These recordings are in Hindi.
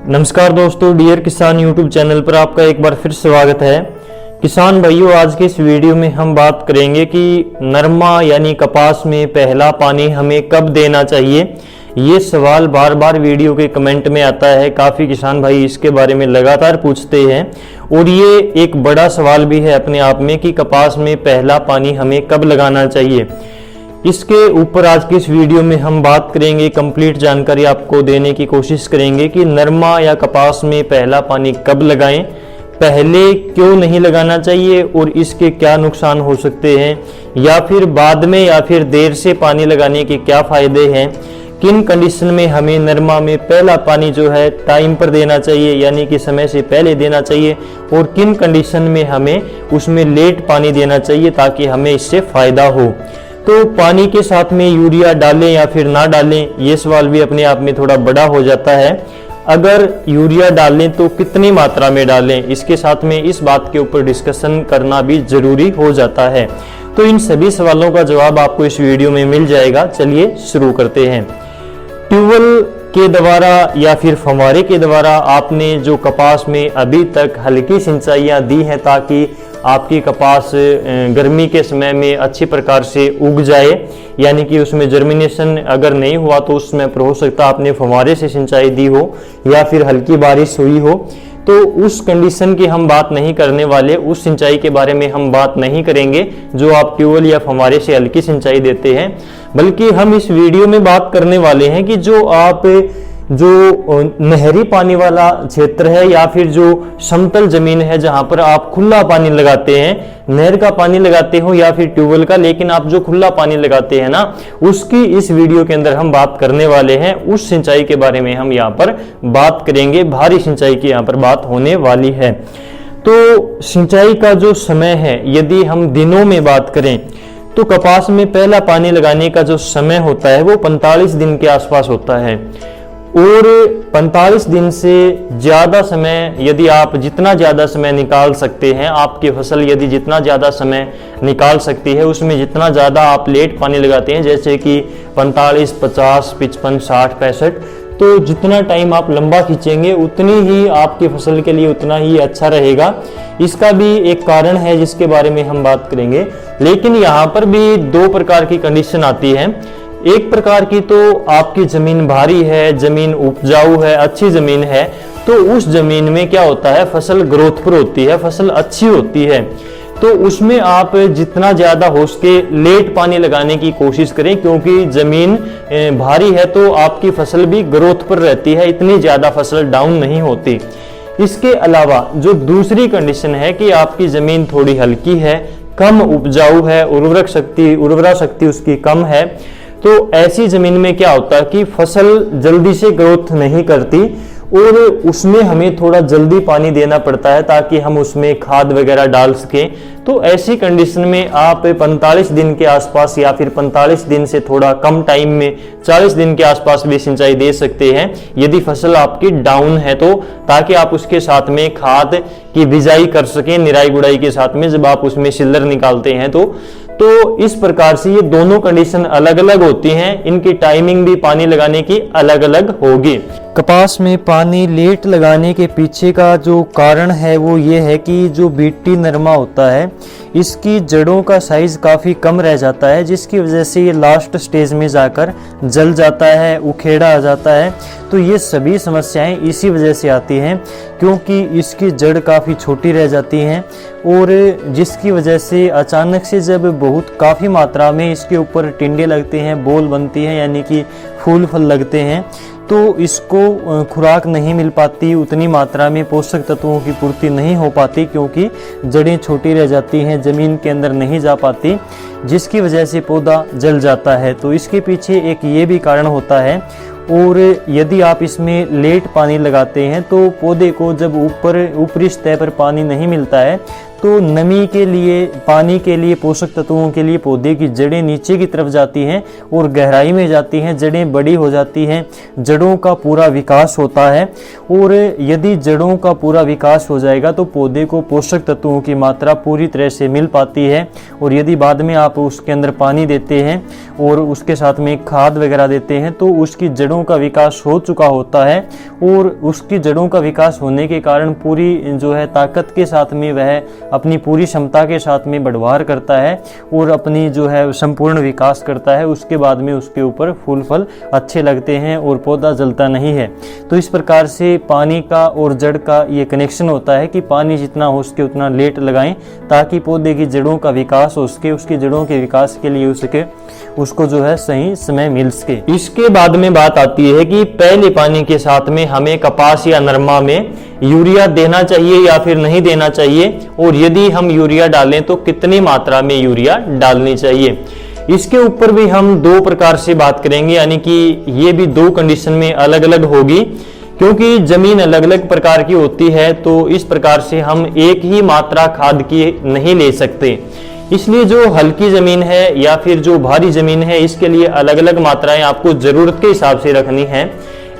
नमस्कार दोस्तों, डियर किसान यूट्यूब चैनल पर आपका एक बार फिर स्वागत है। किसान भाइयों, आज के इस वीडियो में हम बात करेंगे कि नरमा यानी कपास में पहला पानी हमें कब देना चाहिए। ये सवाल बार बार वीडियो के कमेंट में आता है। काफ़ी किसान भाई इसके बारे में लगातार पूछते हैं और ये एक बड़ा सवाल भी है अपने आप में कि कपास में पहला पानी हमें कब लगाना चाहिए। इसके ऊपर आज की इस वीडियो में हम बात करेंगे, कंप्लीट जानकारी आपको देने की कोशिश करेंगे कि नरमा या कपास में पहला पानी कब लगाएं, पहले क्यों नहीं लगाना चाहिए और इसके क्या नुकसान हो सकते हैं, या फिर बाद में या फिर देर से पानी लगाने के क्या फ़ायदे हैं, किन कंडीशन में हमें नरमा में पहला पानी जो है टाइम पर देना चाहिए यानी कि समय से पहले देना चाहिए, और किन कंडीशन में हमें उसमें लेट पानी देना चाहिए ताकि हमें इससे फ़ायदा हो। तो पानी के साथ में यूरिया डालें या फिर ना डालें, ये सवाल भी अपने आप में थोड़ा बड़ा हो जाता है। अगर यूरिया डालें तो कितनी मात्रा में डालें, इसके साथ में इस बात के ऊपर डिस्कशन करना भी जरूरी हो जाता है। तो इन सभी सवालों का जवाब आपको इस वीडियो में मिल जाएगा। चलिए शुरू करते हैं। ट्यूबवेल के द्वारा या फिर फव्वारे के द्वारा आपने जो कपास में अभी तक हल्की सिंचाइयाँ दी हैं ताकि आपकी कपास गर्मी के समय में अच्छी प्रकार से उग जाए, यानी कि उसमें जर्मिनेशन अगर नहीं हुआ तो उसमें पर हो सकता आपने फव्वारे से सिंचाई दी हो या फिर हल्की बारिश हुई हो, तो उस कंडीशन की हम बात नहीं करने वाले। उस सिंचाई के बारे में हम बात नहीं करेंगे जो आप ट्यूबवेल या फव्वारे से हल्की सिंचाई देते हैं, बल्कि हम इस वीडियो में बात करने वाले हैं कि जो नहरी पानी वाला क्षेत्र है या फिर जो समतल जमीन है जहां पर आप खुला पानी लगाते हैं, नहर का पानी लगाते हो या फिर ट्यूबवेल का, लेकिन आप जो खुला पानी लगाते हैं ना, उसकी इस वीडियो के अंदर हम बात करने वाले हैं। उस सिंचाई के बारे में हम यहाँ पर बात करेंगे। भारी सिंचाई की यहाँ पर बात होने वाली है। तो सिंचाई का जो समय है, यदि हम दिनों में बात करें तो कपास में पहला पानी लगाने का जो समय होता है वो 45 दिन के आसपास होता है। और 45 दिन से ज़्यादा समय यदि आप जितना ज़्यादा समय निकाल सकते हैं, आपकी फसल यदि जितना ज़्यादा समय निकाल सकती है, उसमें जितना ज़्यादा आप लेट पानी लगाते हैं, जैसे कि 45, 50, 55, 60, 65, तो जितना टाइम आप लंबा खींचेंगे उतनी ही आपकी फसल के लिए उतना ही अच्छा रहेगा। इसका भी एक कारण है जिसके बारे में हम बात करेंगे। लेकिन यहाँ पर भी दो प्रकार की कंडीशन आती है। एक प्रकार की तो आपकी जमीन भारी है, जमीन उपजाऊ है, अच्छी जमीन है, तो उस जमीन में क्या होता है, फसल ग्रोथ पर होती है, फसल अच्छी होती है, तो उसमें आप जितना ज़्यादा हो सके लेट पानी लगाने की कोशिश करें, क्योंकि ज़मीन भारी है तो आपकी फसल भी ग्रोथ पर रहती है, इतनी ज़्यादा फसल डाउन नहीं होती। इसके अलावा जो दूसरी कंडीशन है कि आपकी ज़मीन थोड़ी हल्की है, कम उपजाऊ है, उर्वरा शक्ति उसकी कम है, तो ऐसी ज़मीन में क्या होता है कि फसल जल्दी से ग्रोथ नहीं करती और उसमें हमें थोड़ा जल्दी पानी देना पड़ता है ताकि हम उसमें खाद वगैरह डाल सकें। तो ऐसी कंडीशन में आप 45 दिन के आसपास या फिर 45 दिन से थोड़ा कम टाइम में 40 दिन के आसपास भी सिंचाई दे सकते हैं यदि फसल आपकी डाउन है, तो ताकि आप उसके साथ में खाद की बिजाई कर सकें, निराई गुड़ाई के साथ में जब आप उसमें सिल्लर निकालते हैं तो इस प्रकार से ये दोनों कंडीशन अलग अलग होती हैं। इनकी टाइमिंग भी पानी लगाने की अलग अलग होगी। कपास में पानी लेट लगाने के पीछे का जो कारण है वो ये है कि जो बीटी नरमा होता है, इसकी जड़ों का साइज काफ़ी कम रह जाता है, जिसकी वजह से ये लास्ट स्टेज में जाकर जल जाता है, उखेड़ा आ जाता है। तो ये सभी समस्याएं इसी वजह से आती हैं क्योंकि इसकी जड़ काफ़ी छोटी रह जाती हैं, और जिसकी वजह से अचानक से जब बहुत काफ़ी मात्रा में इसके ऊपर टिंडे लगते हैं, बोल बनती हैं, यानी कि फूल फल लगते हैं, तो इसको खुराक नहीं मिल पाती, उतनी मात्रा में पोषक तत्वों की पूर्ति नहीं हो पाती क्योंकि जड़ें छोटी रह जाती हैं, ज़मीन के अंदर नहीं जा पाती, जिसकी वजह से पौधा जल जाता है। तो इसके पीछे एक ये भी कारण होता है। और यदि आप इसमें लेट पानी लगाते हैं तो पौधे को जब ऊपरी सतह पर पानी नहीं मिलता है तो नमी के लिए, पानी के लिए, पोषक तत्वों के लिए पौधे की जड़ें नीचे की तरफ जाती हैं और गहराई में जाती हैं, जड़ें बड़ी हो जाती हैं, जड़ों का पूरा विकास होता है। और यदि जड़ों का पूरा विकास हो जाएगा तो पौधे को पोषक तत्वों की मात्रा पूरी तरह से मिल पाती है। और यदि बाद में आप उसके अंदर पानी देते हैं और उसके साथ में खाद वगैरह देते हैं तो उसकी जड़ों का विकास हो चुका होता है और उसकी जड़ों का विकास होने के कारण पूरी जो है ताकत के साथ में वह अपनी पूरी क्षमता के साथ में बढ़वार करता है और अपनी जो है संपूर्ण विकास करता है। उसके बाद में उसके ऊपर फूल फल अच्छे लगते हैं और पौधा जलता नहीं है। तो इस प्रकार से पानी का और जड़ का ये कनेक्शन होता है कि पानी जितना हो सके उतना लेट लगाएं ताकि पौधे की जड़ों का विकास हो सके, उसकी जड़ों के विकास के लिए उसको जो है सही समय मिल सके। इसके बाद में बात आती है कि पहले पानी के साथ में हमें कपास या नरमा में यूरिया देना चाहिए या फिर नहीं देना चाहिए, और यदि हम यूरिया डालें तो कितनी मात्रा में यूरिया डालनी चाहिए। इसके ऊपर भी हम दो प्रकार से बात करेंगे, यानी कि ये भी दो कंडीशन में अलग अलग होगी क्योंकि जमीन अलग अलग प्रकार की होती है। तो इस प्रकार से हम एक ही मात्रा खाद की नहीं ले सकते, इसलिए जो हल्की जमीन है या फिर जो भारी जमीन है इसके लिए अलग अलग मात्राएं आपको जरूरत के हिसाब से रखनी है।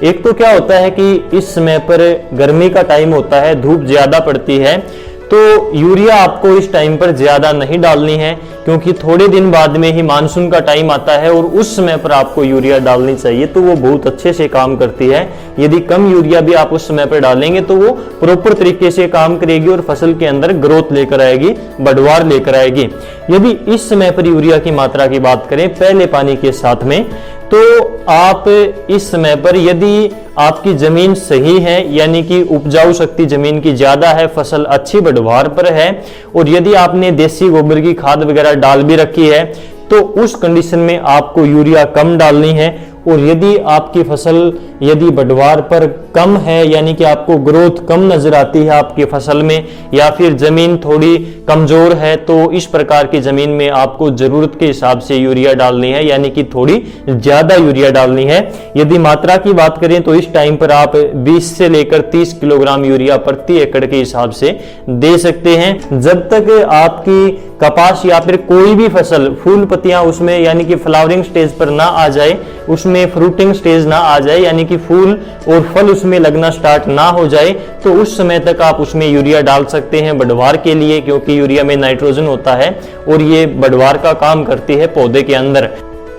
एक तो क्या होता है कि इस समय पर गर्मी का टाइम होता है, धूप ज्यादा पड़ती है, तो यूरिया आपको इस टाइम पर ज्यादा नहीं डालनी है क्योंकि थोड़े दिन बाद में ही मानसून का टाइम आता है और उस समय पर आपको यूरिया डालनी चाहिए, तो वो बहुत अच्छे से काम करती है। यदि कम यूरिया भी आप उस समय पर डालेंगे तो वो प्रॉपर तरीके से काम करेगी और फसल के अंदर ग्रोथ लेकर आएगी, बढ़वार लेकर आएगी। यदि इस समय पर यूरिया की मात्रा की बात करें पहले पानी के साथ में, तो आप इस समय पर यदि आपकी जमीन सही है यानी कि उपजाऊ शक्ति जमीन की ज्यादा है, फसल अच्छी बढ़वार पर है और यदि आपने देसी गोबर की खाद वगैरह डाल भी रखी है तो उस कंडीशन में आपको यूरिया कम डालनी है। और यदि आपकी फसल यदि बढ़वार पर कम है यानी कि आपको ग्रोथ कम नजर आती है आपकी फसल में, या फिर जमीन थोड़ी कमजोर है, तो इस प्रकार की जमीन में आपको जरूरत के हिसाब से यूरिया डालनी है, यानी कि थोड़ी ज्यादा यूरिया डालनी है। यदि मात्रा की बात करें तो इस टाइम पर आप 20 से लेकर 30 किलोग्राम यूरिया प्रति एकड़ के हिसाब से दे सकते हैं। जब तक आपकी कपास या फिर कोई भी फसल फूल पत्तियां उसमें यानी कि फ्लावरिंग स्टेज पर ना आ जाए, उसमें फ्रूटिंग स्टेज ना आ जाए यानी कि फूल और फल उसमें लगना स्टार्ट ना हो जाए, तो उस समय तक आप उसमें यूरिया डाल सकते हैं बढ़वार के लिए, क्योंकि यूरिया में नाइट्रोजन होता है और ये बढ़वार का काम करती है पौधे के अंदर।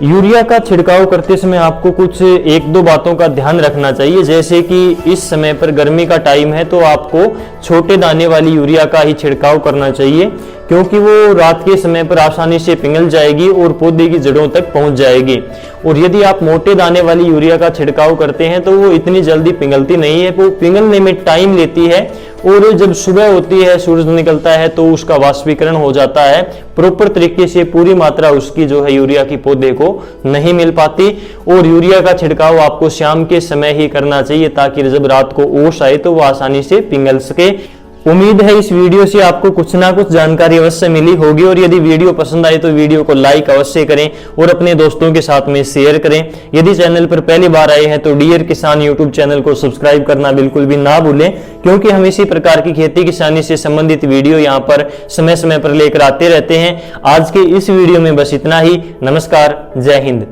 यूरिया का छिड़काव करते समय आपको कुछ एक दो बातों का ध्यान रखना चाहिए, जैसे कि इस समय पर गर्मी का टाइम है तो आपको छोटे दाने वाली यूरिया का ही छिड़काव करना चाहिए क्योंकि वो रात के समय पर आसानी से पिघल जाएगी और पौधे की जड़ों तक पहुंच जाएगी। और यदि आप मोटे दाने वाली यूरिया का छिड़काव करते हैं तो वो इतनी जल्दी पिघलती नहीं है, वो पिघलने में टाइम लेती है और जब सुबह होती है सूरज निकलता है तो उसका वाष्पीकरण हो जाता है, प्रॉपर तरीके से पूरी मात्रा उसकी जो है यूरिया की पौधे को नहीं मिल पाती। और यूरिया का छिड़काव आपको शाम के समय ही करना चाहिए ताकि जब रात को ओस आए तो वो आसानी से पिघल सके। उम्मीद है इस वीडियो से आपको कुछ ना कुछ जानकारी अवश्य मिली होगी और यदि वीडियो पसंद आए तो वीडियो को लाइक अवश्य करें और अपने दोस्तों के साथ में शेयर करें। यदि चैनल पर पहली बार आए हैं तो डियर किसान यूट्यूब चैनल को सब्सक्राइब करना बिल्कुल भी ना भूलें, क्योंकि हम इसी प्रकार की खेती किसानी से संबंधित वीडियो यहाँ पर समय समय पर लेकर आते रहते हैं। आज के इस वीडियो में बस इतना ही। नमस्कार, जय हिंद।